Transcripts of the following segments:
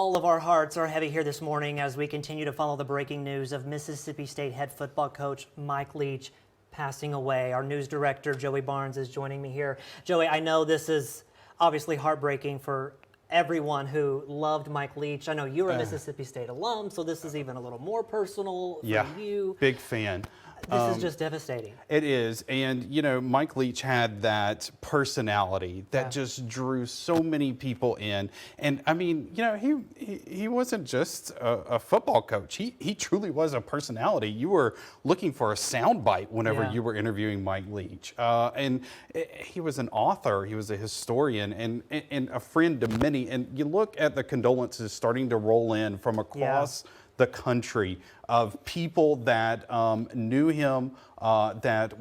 All of our hearts are heavy here this morning as we continue to follow the breaking news of Mississippi State head football coach Mike Leach passing away. Our news director, Joey Barnes, is joining me here. Joey, I know this is obviously heartbreaking for everyone who loved Mike Leach. I know you're a Mississippi State alum, so this is even a little more personal for you. Big fan. This is just devastating. It is. And, you know, Mike Leach had that personality that just drew so many people in. And, I mean, you know, he wasn't just a football coach. He truly was a personality. You were looking for a soundbite whenever you were interviewing Mike Leach. And he was an author. He was a historian and a friend to many. And you look at the condolences starting to roll in from across the country of people that knew him, that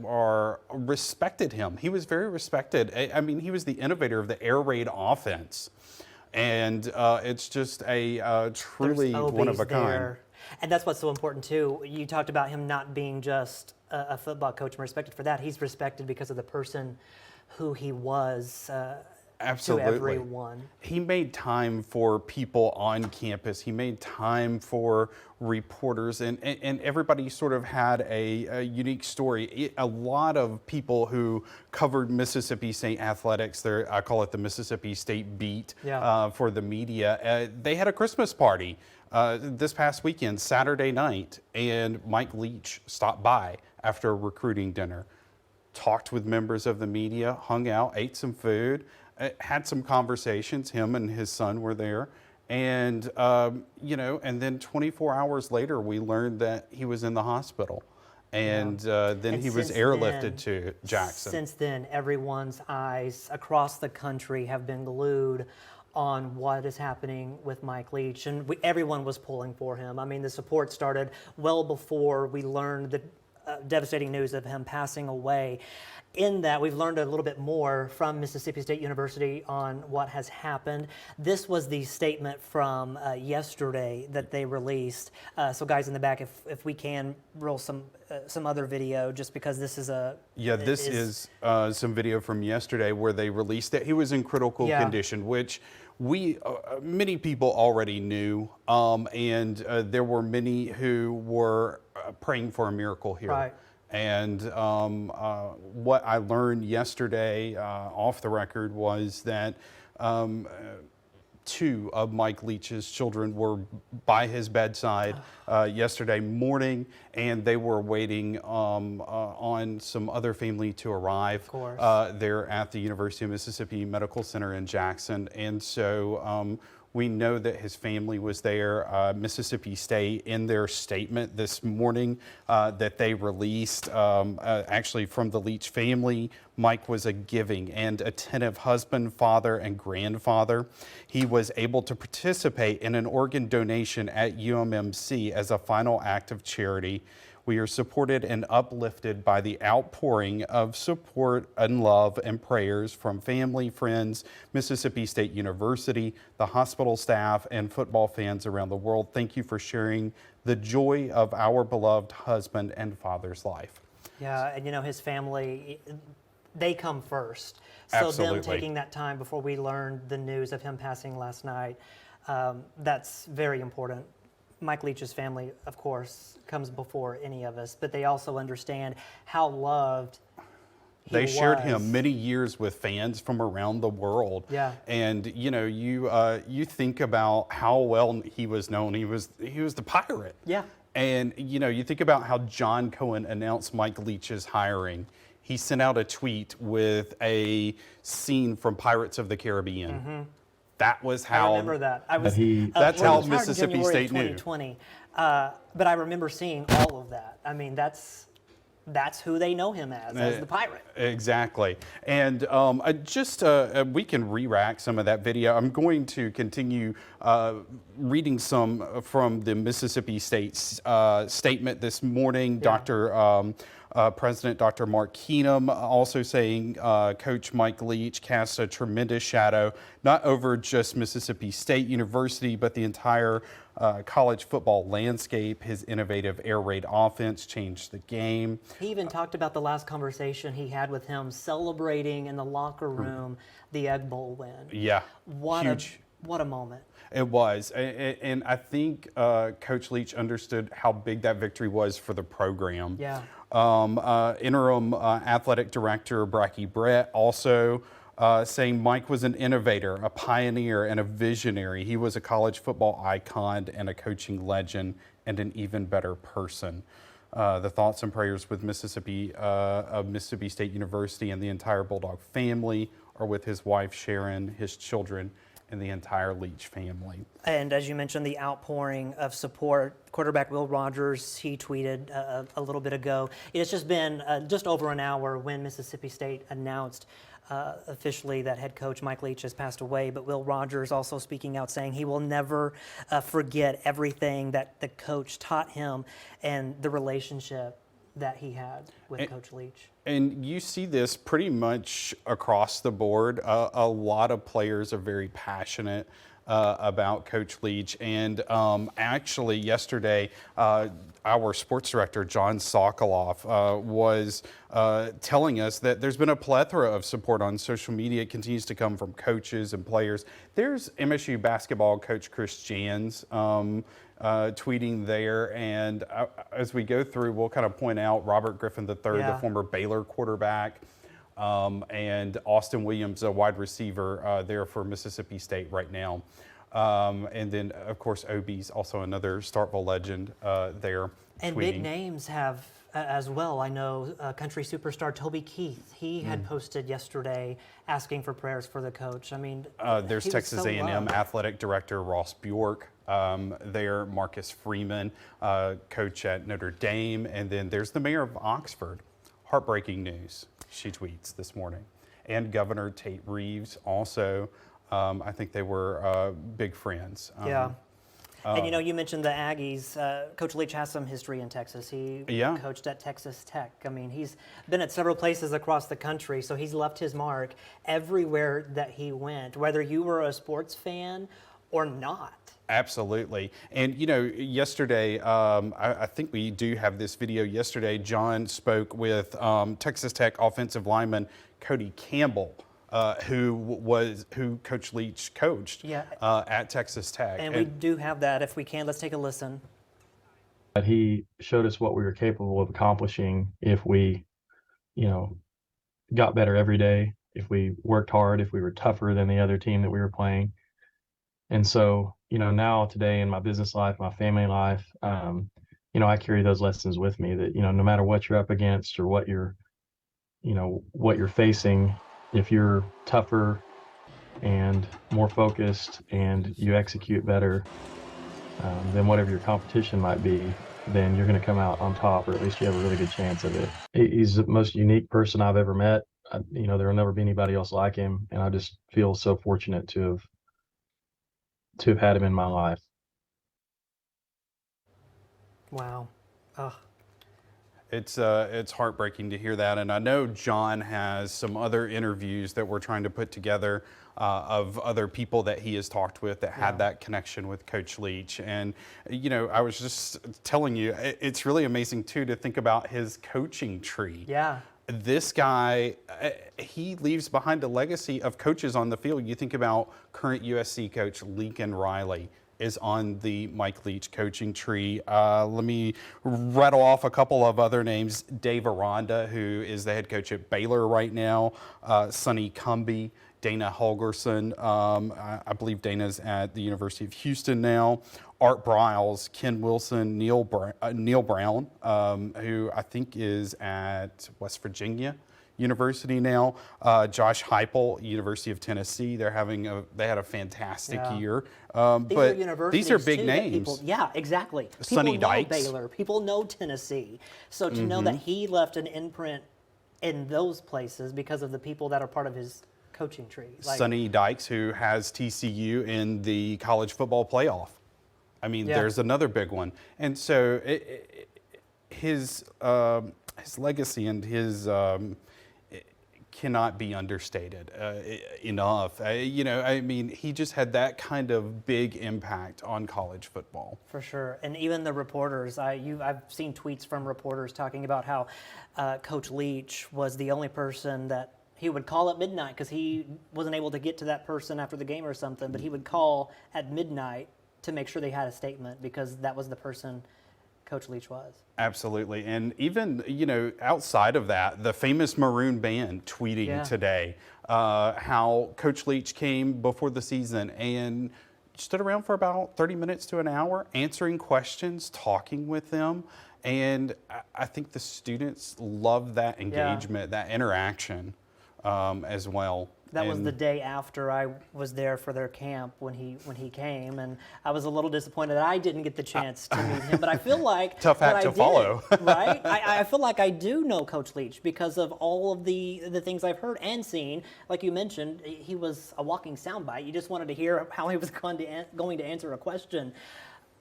respected him. He was very respected. I mean, he was the innovator of the air raid offense. And it's just a truly one of a kind. And that's what's so important, too. You talked about him not being just a football coach and respected for that. He's respected because of the person who he was. Absolutely. To everyone. He made time for people on campus. He made time for reporters, and everybody sort of had a unique story. A lot of people who covered Mississippi State athletics, I call it the Mississippi State beat for the media, they had a Christmas party this past weekend, Saturday night, and Mike Leach stopped by after a recruiting dinner, talked with members of the media, hung out, ate some food, had some conversations. Him and his son were there. And, you know, and then 24 hours later, we learned that he was in the hospital. And then he was airlifted to Jackson. Since then, everyone's eyes across the country have been glued on what is happening with Mike Leach. And everyone was pulling for him. I mean, the support started well before we learned the devastating news of him passing away. In that, we've learned a little bit more from Mississippi State University on what has happened. This was the statement from yesterday that they released. So guys in the back, if we can roll some other video, just because this is a... Yeah, this is some video from yesterday where they released that he was in critical condition, which many people already knew, and there were many who were praying for a miracle here. Right. And what I learned yesterday off the record was that 2 of Mike Leach's children were by his bedside yesterday morning, and they were waiting on some other family to arrive there at the University of Mississippi Medical Center in Jackson. And so we know that his family was there. Mississippi State, in their statement this morning that they released, actually from the Leach family, Mike was a giving and attentive husband, father, and grandfather. He was able to participate in an organ donation at UMMC as a final act of charity. We are supported and uplifted by the outpouring of support and love and prayers from family, friends, Mississippi State University, the hospital staff, and football fans around the world. Thank you for sharing the joy of our beloved husband and father's life. Yeah, and you know, his family, they come first. So them taking that time before we learned the news of him passing last night, that's very important. Mike Leach's family, of course, comes before any of us, but they also understand how loved he was. They shared him many years with fans from around the world. Yeah. And you know, you think about how well he was known. He was the Pirate. Yeah. And you know, you think about how John Cohen announced Mike Leach's hiring. He sent out a tweet with a scene from Pirates of the Caribbean. Mm-hmm. That was how. I remember that. That's how Mississippi State knew. 2020. But I remember seeing all of that. I mean, that's who they know him as the Pirate. Exactly. And we can re-rack some of that video. I'm going to continue reading some from the Mississippi State's statement this morning. President Dr. Mark Keenum also saying Coach Mike Leach cast a tremendous shadow, not over just Mississippi State University, but the entire college football landscape. His innovative air raid offense changed the game. He even talked about the last conversation he had with him celebrating in the locker room the Egg Bowl win. Yeah, What huge. What a moment. It was, and I think Coach Leach understood how big that victory was for the program. Yeah. Interim athletic director Bracky Brett also saying Mike was an innovator, a pioneer, and a visionary. He was a college football icon and a coaching legend and an even better person. The thoughts and prayers with Mississippi State University and the entire Bulldog family are with his wife Sharon, his children, and the entire Leach family. And as you mentioned, the outpouring of support. Quarterback Will Rogers, he tweeted a little bit ago. It's just been just over an hour when Mississippi State announced officially that head coach Mike Leach has passed away, but Will Rogers also speaking out saying he will never forget everything that the coach taught him and the relationship that he had with Coach Leach. And you see this pretty much across the board. A lot of players are very passionate about Coach Leach. And actually yesterday, our sports director, John Sokoloff, was telling us that there's been a plethora of support on social media. It continues to come from coaches and players. There's MSU basketball coach Chris Jans tweeting there. And as we go through, we'll kind of point out Robert Griffin III, the former Baylor quarterback, and Austin Williams, a wide receiver there for Mississippi State right now. And then, of course, Obie's also another Starkville legend there. And tweeting. big names have as well. I know country superstar Toby Keith, he had posted yesterday asking for prayers for the coach. I mean, there's Texas A&M athletic director Ross Bjork there, Marcus Freeman, coach at Notre Dame, and then there's the mayor of Oxford. Heartbreaking news, she tweets this morning. And Governor Tate Reeves also, I think they were big friends. Yeah. And you know, you mentioned the Aggies. Coach Leach has some history in Texas. He coached at Texas Tech. I mean, he's been at several places across the country, so he's left his mark everywhere that he went, whether you were a sports fan or not. Absolutely. And, you know, yesterday, I think we do have this video. Yesterday, John spoke with Texas Tech offensive lineman Cody Campbell, who Coach Leach coached at Texas Tech. And we do have that. If we can, let's take a listen. He showed us what we were capable of accomplishing if we, you know, got better every day, if we worked hard, if we were tougher than the other team that we were playing. And so, you know, now today in my business life, my family life, you know, I carry those lessons with me that, you know, no matter what you're up against or what you're facing, if you're tougher and more focused and you execute better than whatever your competition might be, then you're going to come out on top, or at least you have a really good chance of it. He's the most unique person I've ever met. You know, there will never be anybody else like him, and I just feel so fortunate to have had him in my life. Wow. Ugh. It's heartbreaking to hear that, and I know John has some other interviews that we're trying to put together of other people that he has talked with that had that connection with Coach Leach. And you know, I was just telling you, it's really amazing too to think about his coaching tree. Yeah. This guy, he leaves behind a legacy of coaches on the field. You think about current USC coach Lincoln Riley is on the Mike Leach coaching tree. Let me rattle off a couple of other names. Dave Aranda, who is the head coach at Baylor right now. Sonny Cumbie, Dana Holgerson. I believe Dana's at the University of Houston now. Art Briles, Ken Wilson, Neil Brown, who I think is at West Virginia University now. Josh Heupel, University of Tennessee. They had a fantastic year. But these are big names. Exactly. Sonny People know Dykes. Baylor. People know Tennessee. So to know that he left an imprint in those places because of the people that are part of his coaching tree. Sonny Dykes, who has TCU in the college football playoff. I mean, there's another big one. And so his legacy and his cannot be understated enough. You know, I mean, he just had that kind of big impact on college football. For sure. And even the reporters, I've seen tweets from reporters talking about how Coach Leach was the only person that he would call at midnight because he wasn't able to get to that person after the game or something, but he would call at midnight to make sure they had a statement because that was the person Coach Leach was. Absolutely. And even, outside of that, the famous Maroon Band tweeting today how Coach Leach came before the season and stood around for about 30 minutes to an hour, answering questions, talking with them. And I think the students love that engagement, that interaction as well. That was the day after I was there for their camp when he came, and I was a little disappointed that I didn't get the chance to meet him. But I feel like tough act to follow, right? I feel like I do know Coach Leach because of all of the things I've heard and seen. Like you mentioned, he was a walking soundbite. You just wanted to hear how he was going to answer a question,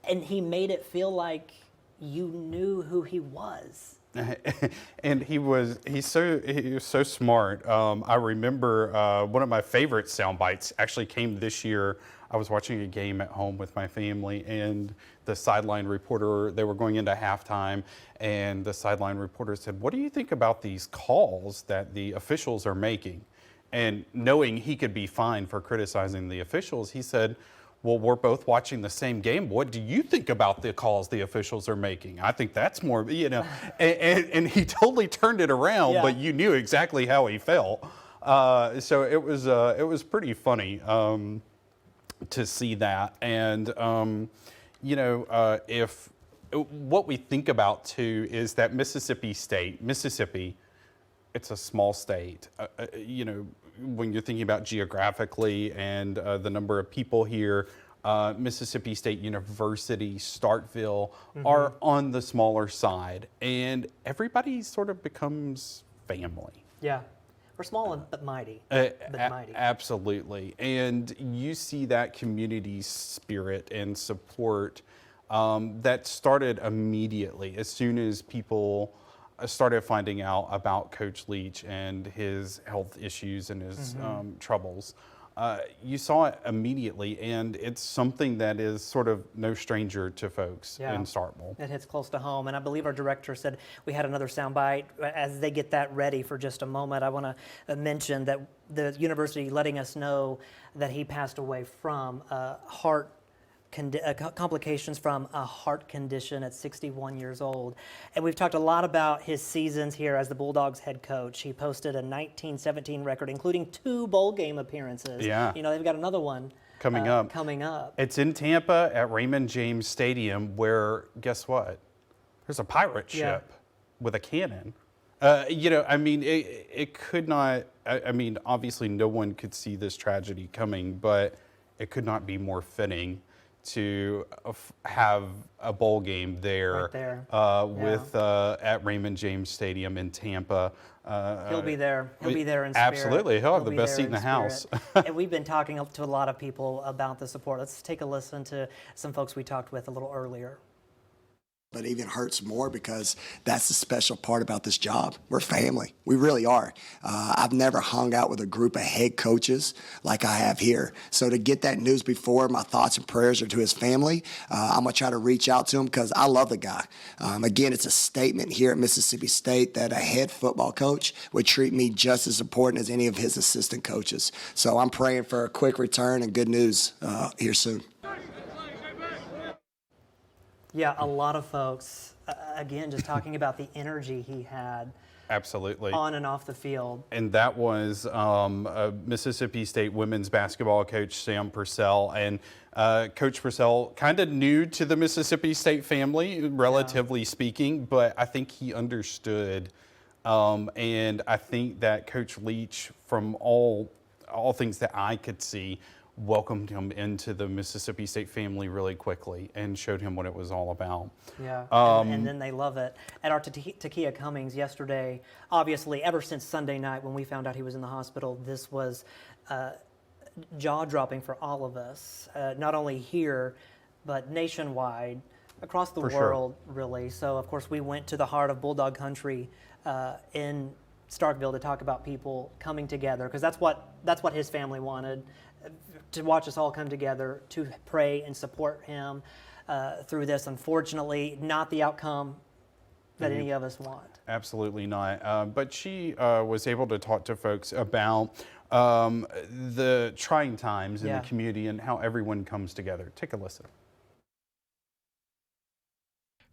and he made it feel like you knew who he was. And he's so smart. I remember one of my favorite sound bites actually came this year. I was watching a game at home with my family, and the sideline reporter, they were going into halftime, and the sideline reporter said, "What do you think about these calls that the officials are making?" And knowing he could be fined for criticizing the officials, he said, "Well, we're both watching the same game. What do you think about the calls the officials are making? I think that's more, and he totally turned it around, but you knew exactly how he felt. So it was pretty funny to see that. And, if what we think about too is that Mississippi, it's a small state, when you're thinking about geographically and the number of people here, Mississippi State University, Starkville are on the smaller side, and everybody sort of becomes family. Yeah, we're small but mighty. Mighty. Absolutely, and you see that community spirit and support that started immediately as soon as people started finding out about Coach Leach and his health issues and his troubles. You saw it immediately, and it's something that is sort of no stranger to folks in Starkville. It hits close to home, and I believe our director said we had another soundbite. As they get that ready for just a moment, I want to mention that the university letting us know that he passed away from complications from a heart condition at 61 years old. And we've talked a lot about his seasons here as the Bulldogs head coach. He posted a 19-17 record, including 2 bowl game appearances. Yeah. They've got another one coming up. It's in Tampa at Raymond James Stadium, where, guess what? There's a pirate ship with a cannon. It could not, obviously no one could see this tragedy coming, but it could not be more fitting to have a bowl game there, at Raymond James Stadium in Tampa. He'll be there. He'll be there in spirit. Absolutely. He'll have the best seat in the house. And we've been talking to a lot of people about the support. Let's take a listen to some folks we talked with a little earlier. But it even hurts more because that's the special part about this job. We're family. We really are. I've never hung out with a group of head coaches like I have here. So to get that news before, my thoughts and prayers are to his family. I'm going to try to reach out to him because I love the guy. Again, it's a statement here at Mississippi State that a head football coach would treat me just as important as any of his assistant coaches. So I'm praying for a quick return and good news here soon. Yeah, a lot of folks, again, just talking about the energy he had. Absolutely. On and off the field. And that was Mississippi State women's basketball coach Sam Purcell. And Coach Purcell, kind of new to the Mississippi State family, relatively speaking, but I think he understood. And I think that Coach Leach, from all things that I could see, welcomed him into the Mississippi State family really quickly and showed him what it was all about. Yeah, and then they love it. At our Takia Cummings yesterday, obviously, ever since Sunday night when we found out he was in the hospital, this was jaw-dropping for all of us, not only here, but nationwide, across the world, really. So, of course, we went to the heart of Bulldog Country in Starkville to talk about people coming together, because that's what his family wanted, to watch us all come together to pray and support him through this. Unfortunately, not the outcome that any of us want. Absolutely not. But she was able to talk to folks about the trying times in the community and how everyone comes together. Take a listen.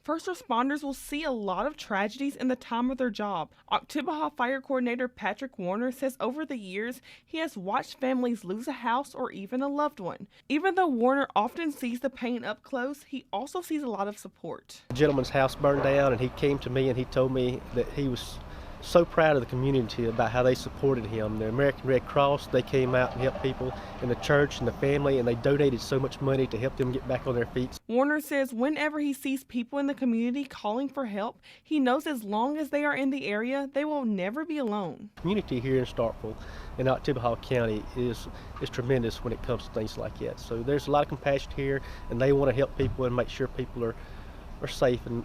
First responders will see a lot of tragedies in the time of their job. Oktibbeha Fire Coordinator Patrick Warner says over the years, he has watched families lose a house or even a loved one. Even though Warner often sees the pain up close, he also sees a lot of support. A gentleman's house burned down, and he came to me and he told me that he was so proud of the community about how they supported him. The American Red Cross, they came out and helped people in the church and the family, and they donated so much money to help them get back on their feet. Warner says whenever he sees people in the community calling for help, he knows as long as they are in the area, they will never be alone. The community here in Starkville in Oktibbeha County is tremendous when it comes to things like that. So there's a lot of compassion here, and they want to help people and make sure people are safe, and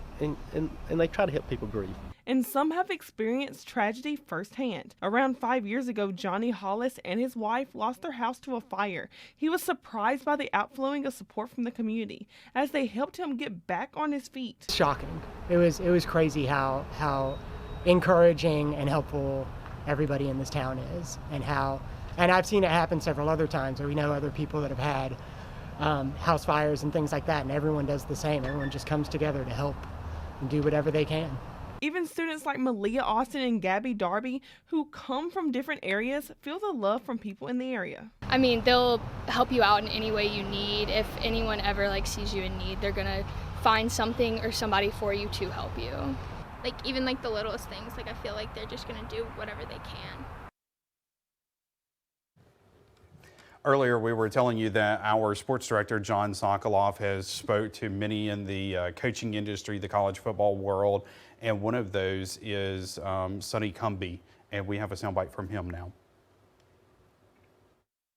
they try to help people grieve. And some have experienced tragedy firsthand. Around 5 years ago, Johnny Hollis and his wife lost their house to a fire. He was surprised by the outflowing of support from the community as they helped him get back on his feet. Shocking. It was crazy how encouraging and helpful everybody in this town is, and I've seen it happen several other times where we know other people that have had house fires and things like that, and everyone does the same. Everyone just comes together to help and do whatever they can. Even students like Malia Austin and Gabby Darby, who come from different areas, feel the love from people in the area. I mean, they'll help you out in any way you need. If anyone ever sees you in need, they're gonna find something or somebody for you to help you. Even the littlest things, I feel like they're just gonna do whatever they can. Earlier, we were telling you that our sports director, John Sokoloff, has spoke to many in the coaching industry, the college football world, and one of those is Sonny Cumbie, and we have a soundbite from him now.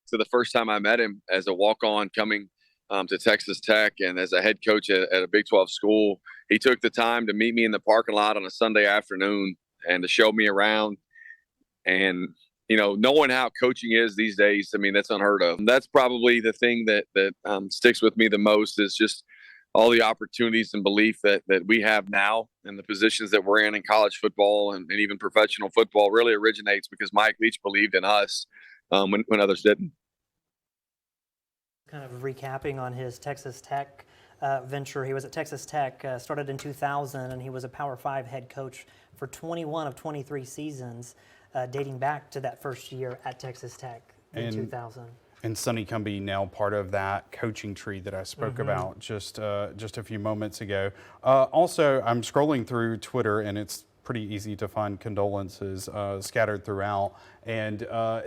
So the first time I met him as a walk-on coming to Texas Tech and as a head coach at a Big 12 school, he took the time to meet me in the parking lot on a Sunday afternoon and to show me around. And knowing how coaching is these days, I mean, that's unheard of. That's probably the thing that sticks with me the most is just all the opportunities and belief that we have now and the positions that we're in college football and even professional football really originates because Mike Leach believed in us when others didn't. Kind of recapping on his Texas Tech venture. He was at Texas Tech, started in 2000, and he was a Power 5 head coach for 21 of 23 seasons. Dating back to that first year at Texas Tech in 2000. And Sonny Cumbie now part of that coaching tree that I spoke about just a few moments ago. Also, I'm scrolling through Twitter, and it's pretty easy to find condolences scattered throughout. And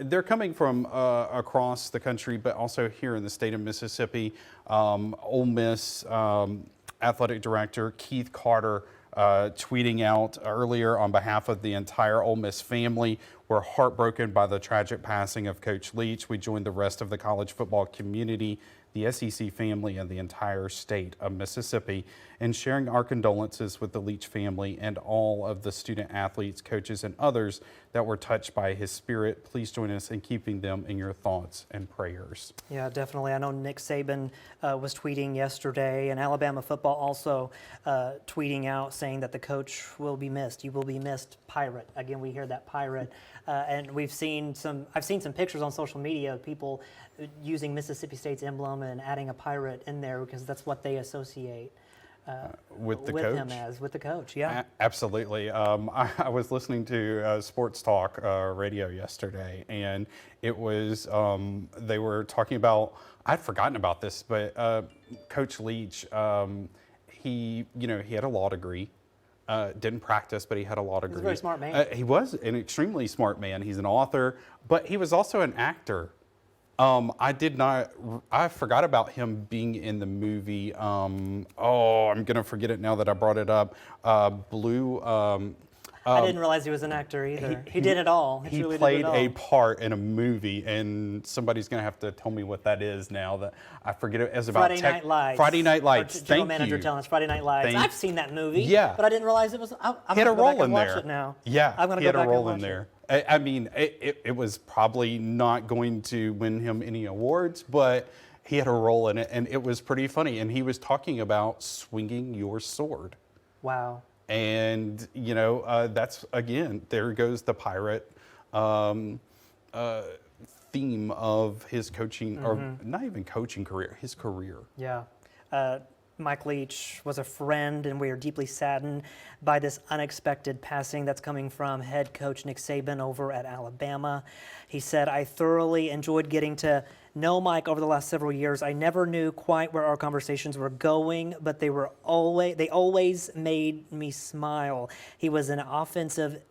they're coming from across the country, but also here in the state of Mississippi. Ole Miss athletic director Keith Carter tweeting out earlier on behalf of the entire Ole Miss family. We're heartbroken by the tragic passing of Coach Leach. We join the rest of the college football community, the SEC family, and the entire state of Mississippi in sharing our condolences with the Leach family and all of the student athletes, coaches, and others that were touched by his spirit. Please join us in keeping them in your thoughts and prayers. Yeah, definitely. I know Nick Saban was tweeting yesterday, and Alabama football also tweeting out saying that the coach will be missed. You will be missed, Pirate. Again, we hear that Pirate. And I've seen some pictures on social media of people using Mississippi State's emblem and adding a pirate in there because that's what they associate with him as, with the coach. Yeah, absolutely. I was listening to Sports Talk radio yesterday, and it was they were talking about. I'd forgotten about this, but Coach Leach, he had a law degree. Didn't practice, but he had a law degree. He's a very smart man. He was an extremely smart man. He's an author, but he was also an actor. I forgot about him being in the movie. I'm going to forget it now that I brought it up. Blue. I didn't realize he was an actor either. He did it all. He played a part in a movie, and somebody's going to have to tell me what that is now. That I forget it. It's about Friday Night Lights. Friday Night Lights. General manager telling us Friday Night Lights. I've seen that movie. Yeah, but I didn't realize it was. I'm he had a go role back and in watch there. It now. Yeah, I'm going to he go had back a role and in watch there. I mean, it was probably not going to win him any awards, but he had a role in it, and it was pretty funny. And he was talking about swinging your sword. Wow. And, you know, that's, again, there goes the Pirate theme of his coaching, or not even coaching career, his career. Yeah. Mike Leach was a friend, and we are deeply saddened by this unexpected passing that's coming from head coach Nick Saban over at Alabama. He said, "I thoroughly enjoyed getting to know Mike over the last several years. I never knew quite where our conversations were going, but they always made me smile. He was an offensive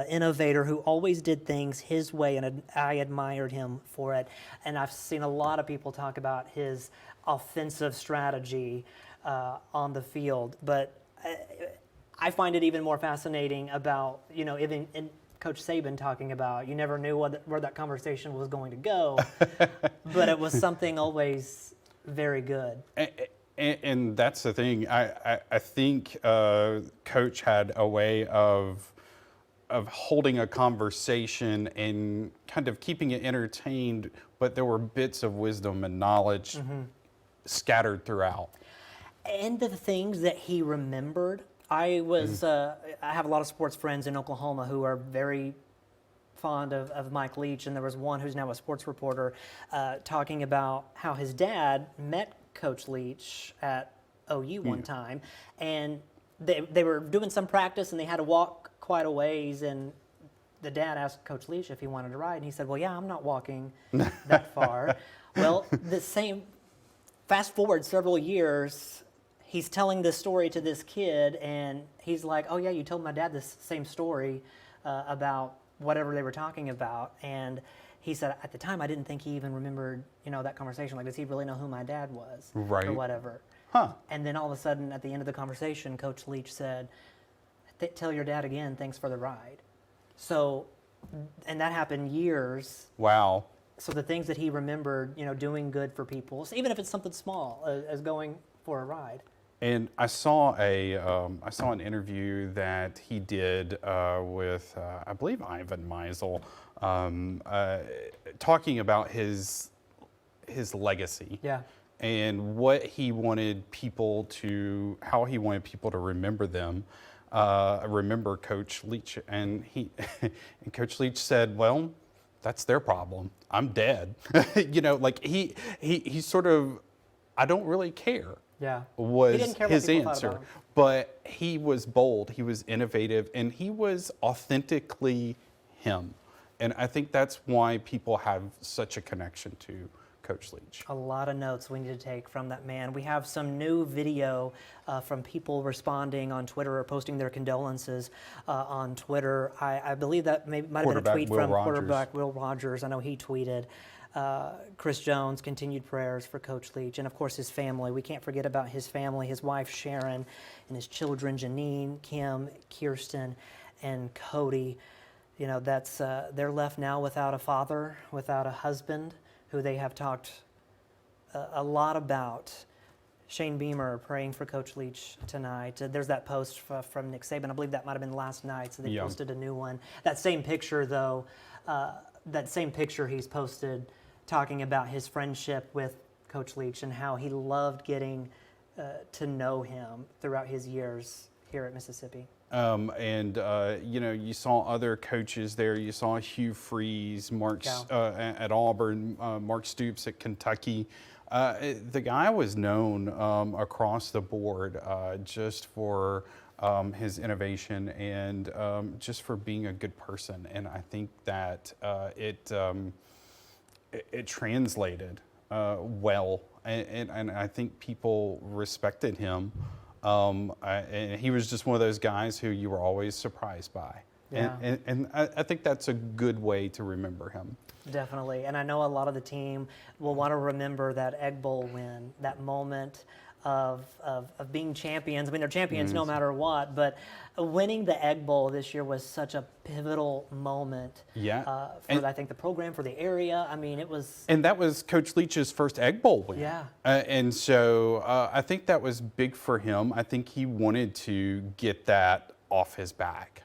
innovator who always did things his way, and I admired him for it." And I've seen a lot of people talk about his offensive strategy on the field, but I find it even more fascinating about, you know, even in Coach Saban talking about, you never knew where that conversation was going to go, but it was something always very good. And that's the thing. I think Coach had a way of holding a conversation and kind of keeping it entertained, but there were bits of wisdom and knowledge scattered throughout. And the things that he remembered. I have a lot of sports friends in Oklahoma who are very fond of Mike Leach, and there was one who's now a sports reporter talking about how his dad met Coach Leach at OU one time, and they were doing some practice, and they had to walk quite a ways, and the dad asked Coach Leach if he wanted to ride, and he said, "Well, yeah, I'm not walking that far." Well, fast forward several years, he's telling this story to this kid, and he's like, "Oh yeah, you told my dad this same story about whatever they were talking about." And he said, "At the time, I didn't think he even remembered, you know, that conversation. Like, does he really know who my dad was, right, or whatever?" Huh. And then all of a sudden, at the end of the conversation, Coach Leach said, "Tell your dad again, thanks for the ride." So, and that happened years. Wow. So the things that he remembered, you know, doing good for people, so even if it's something small as going for a ride. And I saw an interview that he did with I believe Ivan Meisel, talking about his legacy. Yeah. And what he wanted people how he wanted people to remember them, remember Coach Leach. And and Coach Leach said, "Well, that's their problem. I'm dead." You know, like he sort of, "I don't really care." Yeah. Was he didn't care his what people answer. thought about him. But he was bold, he was innovative, and he was authentically him. And I think that's why people have such a connection to Coach Leach. A lot of notes we need to take from that man. We have some new video from people responding on Twitter or posting their condolences on Twitter. I believe that might have been a tweet from quarterback Will Rogers. I know he tweeted. Chris Jones, continued prayers for Coach Leach, and of course his family. We can't forget about his family, his wife Sharon, and his children Janine, Kim, Kirsten, and Cody. You know, that's they're left now without a father, without a husband, who they have talked a lot about. Shane Beamer praying for Coach Leach tonight. There's that post from Nick Saban. I believe that might have been last night, so they posted a new one. That same picture, though, he's posted talking about his friendship with Coach Leach and how he loved getting to know him throughout his years here at Mississippi. You know, you saw other coaches there. You saw Hugh Freeze, at Auburn, Mark Stoops at Kentucky. The guy was known across the board just for his innovation and just for being a good person. And I think that it translated well, and I think people respected him. And he was just one of those guys who you were always surprised by. Yeah. And I think that's a good way to remember him. Definitely. And I know a lot of the team will want to remember that Egg Bowl win, that moment of being champions. I mean, they're champions no matter what, but winning the Egg Bowl this year was such a pivotal moment for, I think, the program, for the area. I mean, it was... And that was Coach Leach's first Egg Bowl win. Yeah. And so I think that was big for him. I think he wanted to get that off his back.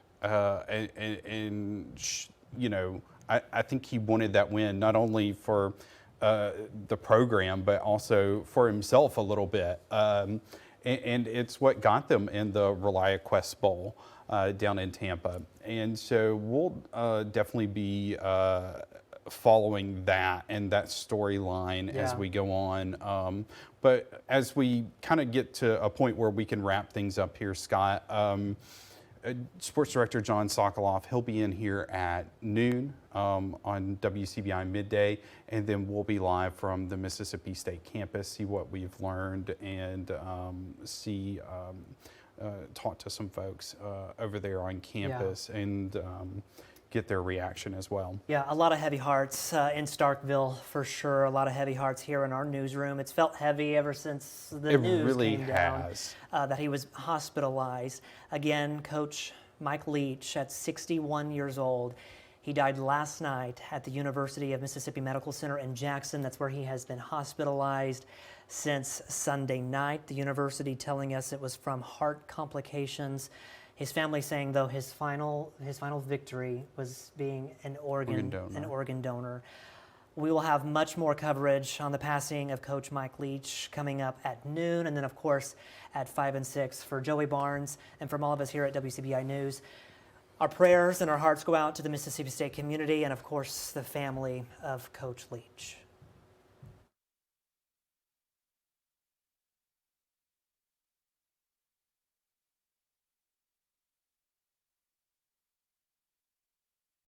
You know, I think he wanted that win, not only for the program, but also for himself a little bit. and it's what got them in the Relia Quest Bowl down in Tampa. And so we'll definitely be following that and that storyline as we go on. But as we kind of get to a point where we can wrap things up here, Scott, Sports Director John Sokoloff, he'll be in here at noon on WCBI Midday, and then we'll be live from the Mississippi State campus, see what we've learned, and talk to some folks over there on campus and get their reaction as well. Yeah, a lot of heavy hearts in Starkville for sure. A lot of heavy hearts here in our newsroom. It's felt heavy ever since the news came down that he was hospitalized. Again, Coach Mike Leach at 61 years old. He died last night at the University of Mississippi Medical Center in Jackson. That's where he has been hospitalized since Sunday night. The university telling us it was from heart complications. His family saying, though, his final victory was being an organ donor. We will have much more coverage on the passing of Coach Mike Leach coming up at noon, and then, of course, at 5 and 6. For Joey Barnes and from all of us here at WCBI News, our prayers and our hearts go out to the Mississippi State community and, of course, the family of Coach Leach.